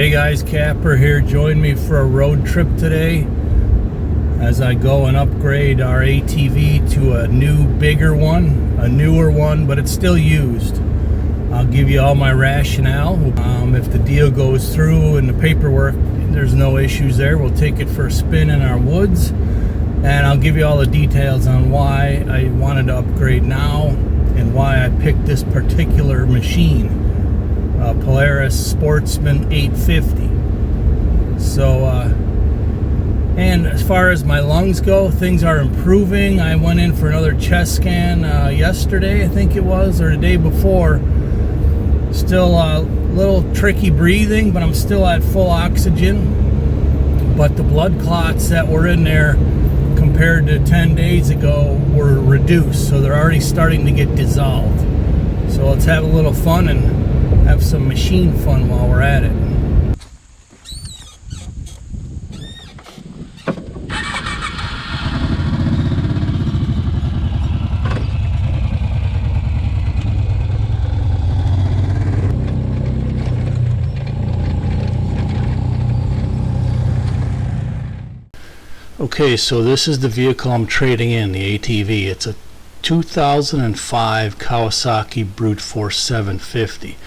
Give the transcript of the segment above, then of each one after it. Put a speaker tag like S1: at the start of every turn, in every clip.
S1: Hey guys, Capper here. Join me for a road trip today as I go and upgrade our ATV to a new, bigger one, a newer one, but it's still used. I'll give you all my rationale. If the deal goes through and the paperwork, there's no issues there, we'll take it for a spin in our woods, and I'll give you all the details on why I wanted to upgrade now and why I picked this particular machine, Polaris Sportsman 850. So and as far as my lungs go, things are improving. I went in for another chest scan yesterday, I think it was, or the day before. Still a little tricky breathing, but I'm still at full oxygen. But the blood clots that were in there compared to 10 days ago were reduced, so they're already starting to get dissolved. So let's have a little fun and have some machine fun while we're at it. Okay, so this is the vehicle I'm trading in, the ATV. It's a 2005 Kawasaki Brute Force 750.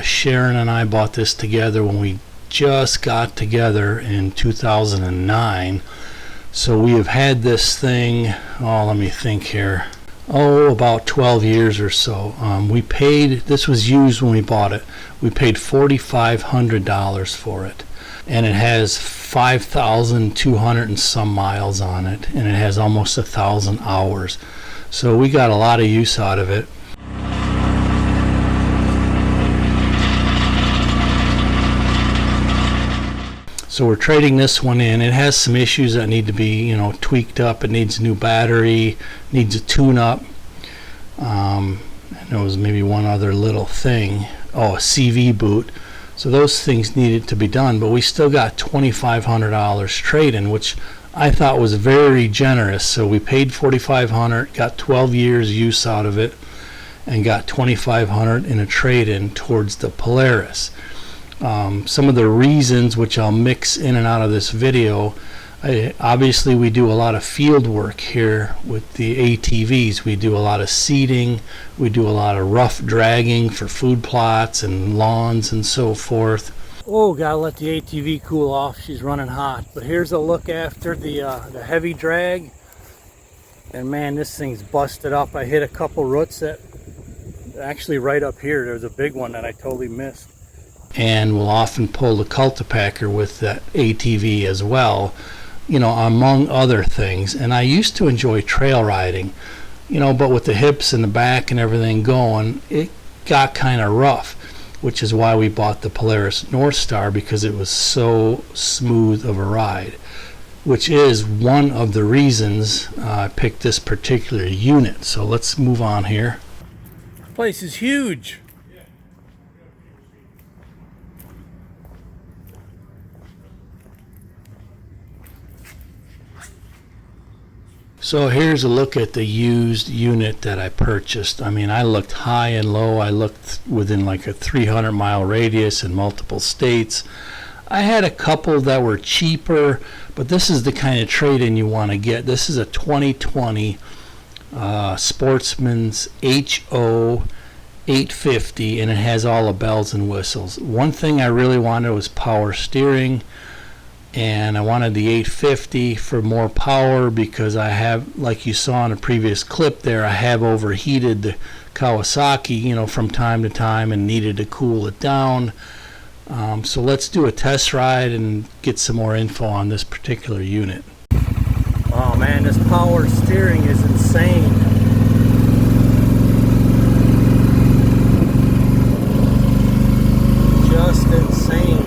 S1: Sharon and I bought this together when we just got together in 2009. So we have had this thing, let me think here, about 12 years or so. This was used when we bought it. We paid $4,500 for it. And it has 5,200 and some miles on it, and it has almost 1,000 hours. So we got a lot of use out of it. So we're trading this one in. It has some issues that need to be, tweaked up. It needs a new battery, needs a tune-up. And there was maybe one other little thing. A CV boot. So those things needed to be done, but we still got $2,500 trade-in, which I thought was very generous. So we paid $4,500, got 12 years use out of it, and got $2,500 in a trade-in towards the Polaris. Some of the reasons, which I'll mix in and out of this video, obviously we do a lot of field work here with the ATVs. We do a lot of seeding, we do a lot of rough dragging for food plots and lawns and so forth. Oh, gotta let the ATV cool off, she's running hot. But here's a look after the heavy drag, and man, this thing's busted up. I hit a couple roots that actually right up here, there's a big one that I totally missed. And we'll often pull the cultipacker with that ATV as well, among other things. And I used to enjoy trail riding, but with the hips and the back and everything going, it got kind of rough, which is why we bought the Polaris North Star, because it was so smooth of a ride, which is one of the reasons I picked this particular unit. So let's move on here. This place is huge. So here's a look at the used unit that I purchased. I mean, I looked high and low. I looked within like a 300-mile radius in multiple states. I had a couple that were cheaper, but this is the kind of trade-in you want to get. This is a 2020 Sportsman's HO 850, and it has all the bells and whistles. One thing I really wanted was power steering. And I wanted the 850 for more power because I have, like you saw in a previous clip there, I have overheated the Kawasaki, from time to time and needed to cool it down. So let's do a test ride and get some more info on this particular unit. Oh man, this power steering is insane. Just insane.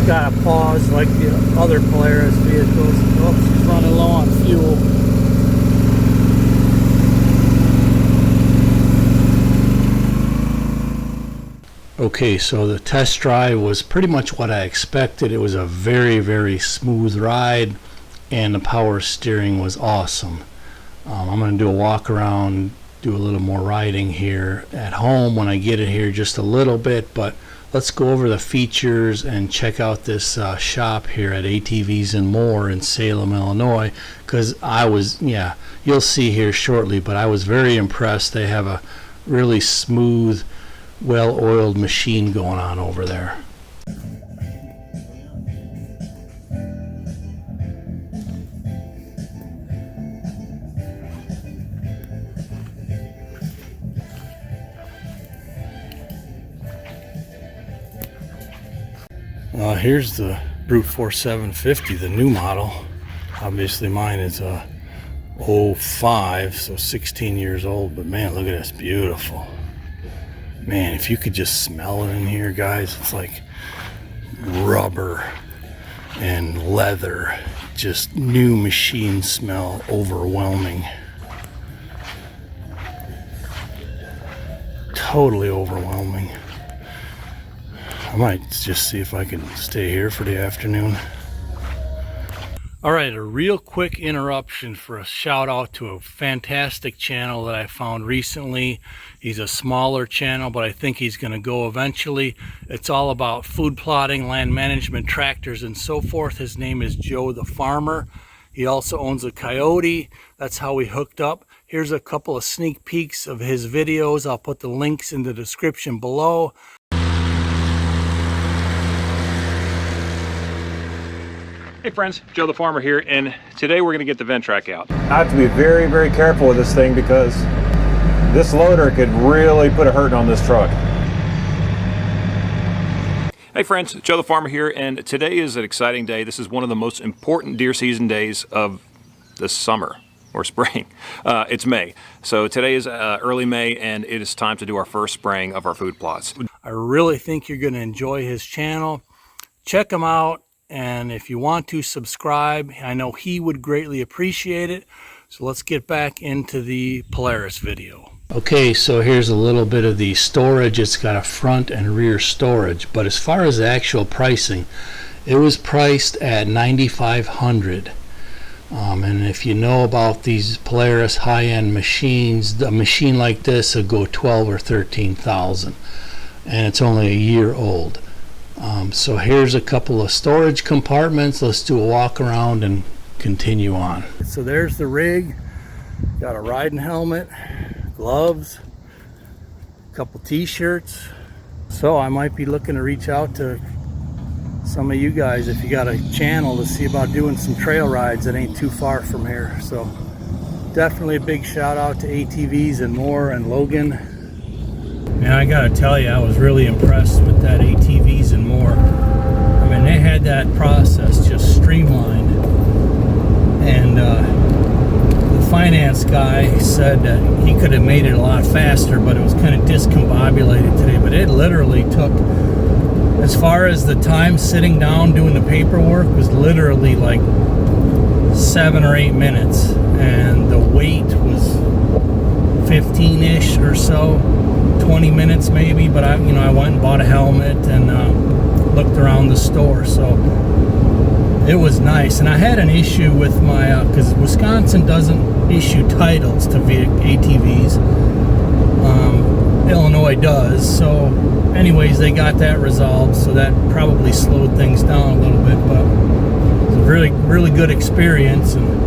S1: Got a pause like the other Polaris vehicles. Oh, she's running low on fuel. Okay, so the test drive was pretty much what I expected. It was a very, very smooth ride, and the power steering was awesome. I'm going to do a walk around, do a little more riding here at home when I get it here just a little bit, but let's go over the features and check out this shop here at ATVs and More in Salem, Illinois, because you'll see here shortly, but I was very impressed. They have a really smooth, well-oiled machine going on over there. Here's the Brute Force 750, the new model. Obviously mine is a 05, so 16 years old, but man, look at this, beautiful. Man, if you could just smell it in here, guys, it's like rubber and leather. Just new machine smell, overwhelming. Totally overwhelming. I might just see if I can stay here for the afternoon. All right, a real quick interruption for a shout out to a fantastic channel that I found recently. He's a smaller channel, but I think he's going to go eventually. It's all about food plotting, land management, tractors, and so forth. His name is Joe the Farmer. He also owns a Coyote. That's how we hooked up. Here's a couple of sneak peeks of his videos. I'll put the links in the description below.
S2: Hey friends, Joe the Farmer here, and today we're going to get the vent track out.
S3: I have to be very, very careful with this thing because this loader could really put a hurting on this truck.
S2: Hey friends, Joe the Farmer here, and today is an exciting day. This is one of the most important deer season days of the summer or spring. It's May. So today is early May, and it is time to do our first spraying of our food plots.
S1: I really think you're going to enjoy his channel. Check him out. And if you want to subscribe, I know he would greatly appreciate it. So let's get back into the Polaris video. Okay, so here's a little bit of the storage. It's got a front and rear storage. But as far as the actual pricing, it was priced at $9,500. And if you know about these Polaris high-end machines, a machine like this will go $12,000 or $13,000. And it's only a year old. So here's a couple of storage compartments. Let's do a walk around and continue on. So there's the rig. Got a riding helmet, gloves, a couple t-shirts. So I might be looking to reach out to some of you guys if you got a channel to see about doing some trail rides that ain't too far from here. So definitely a big shout out to ATVs and More and Logan. And I gotta tell you, I was really impressed with that ATVs and More. I mean, they had that process just streamlined. And the finance guy said that he could have made it a lot faster, but it was kind of discombobulated today. But it literally took, as far as the time sitting down doing the paperwork, was literally like 7 or 8 minutes. And the wait was 15-ish or so. 20 minutes maybe, but I went and bought a helmet and looked around the store, so it was nice. And I had an issue with my because Wisconsin doesn't issue titles to ATVs. Illinois does. So anyways, they got that resolved, so that probably slowed things down a little bit, but it was a really good experience. And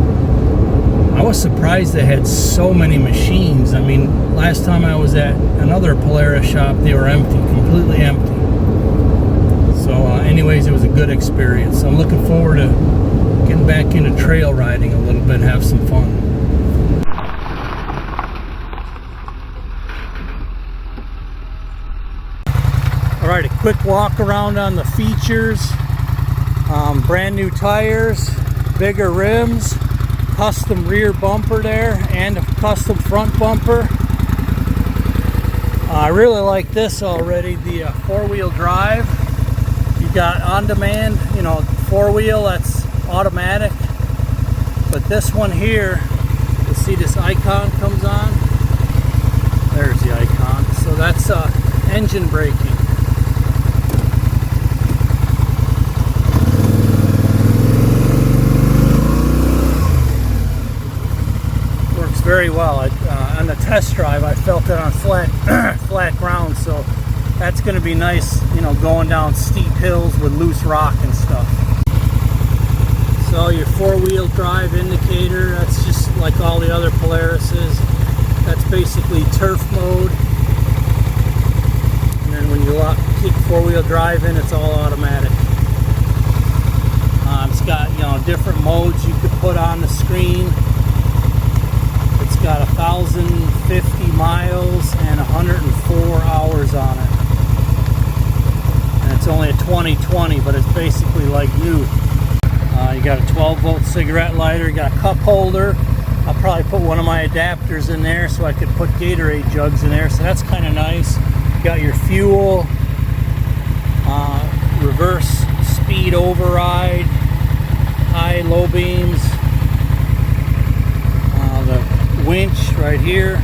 S1: I was surprised they had so many machines. I mean, last time I was at another Polaris shop, they were empty, completely empty. So anyways, it was a good experience. So I'm looking forward to getting back into trail riding a little bit, have some fun. All right, a quick walk around on the features. Brand new tires, bigger rims, custom rear bumper there, and a custom front bumper. I really like this already, the four-wheel drive. You got on-demand, four-wheel, that's automatic. But this one here, you see this icon comes on. There's the icon. So that's engine braking. well. On the test drive, I felt it on flat flat ground, so that's going to be nice, you know, going down steep hills with loose rock and stuff. So your four-wheel drive indicator, that's just like all the other Polarises. That's basically turf mode. And then when you kick four-wheel drive in, it's all automatic. It's got, you know, different modes you could put on the screen. It's got 1,050 miles and 104 hours on it. And it's only a 2020, but it's basically like new. You got a 12-volt cigarette lighter, you got a cup holder. I'll probably put one of my adapters in there so I could put Gatorade jugs in there, so that's kind of nice. You got your fuel, reverse speed override, high, low beams, the winch right here.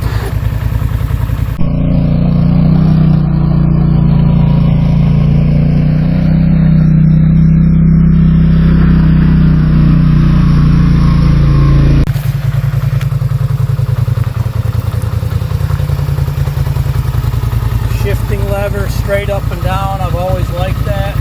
S1: Shifting lever straight up and down, I've always liked that.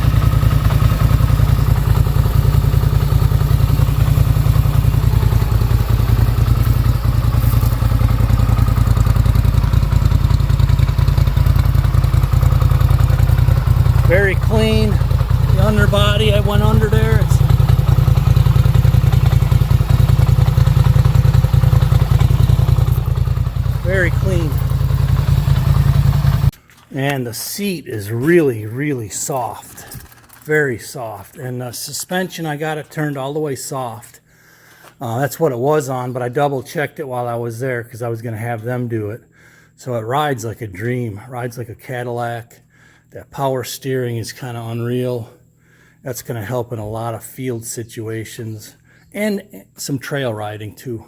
S1: Very clean. The underbody, I went under there. It's very clean. And the seat is really, really soft. Very soft. And the suspension, I got it turned all the way soft. That's what it was on, but I double checked it while I was there because I was going to have them do it. So it rides like a dream. It rides like a Cadillac. That power steering is kind of unreal. That's going to help in a lot of field situations and some trail riding too.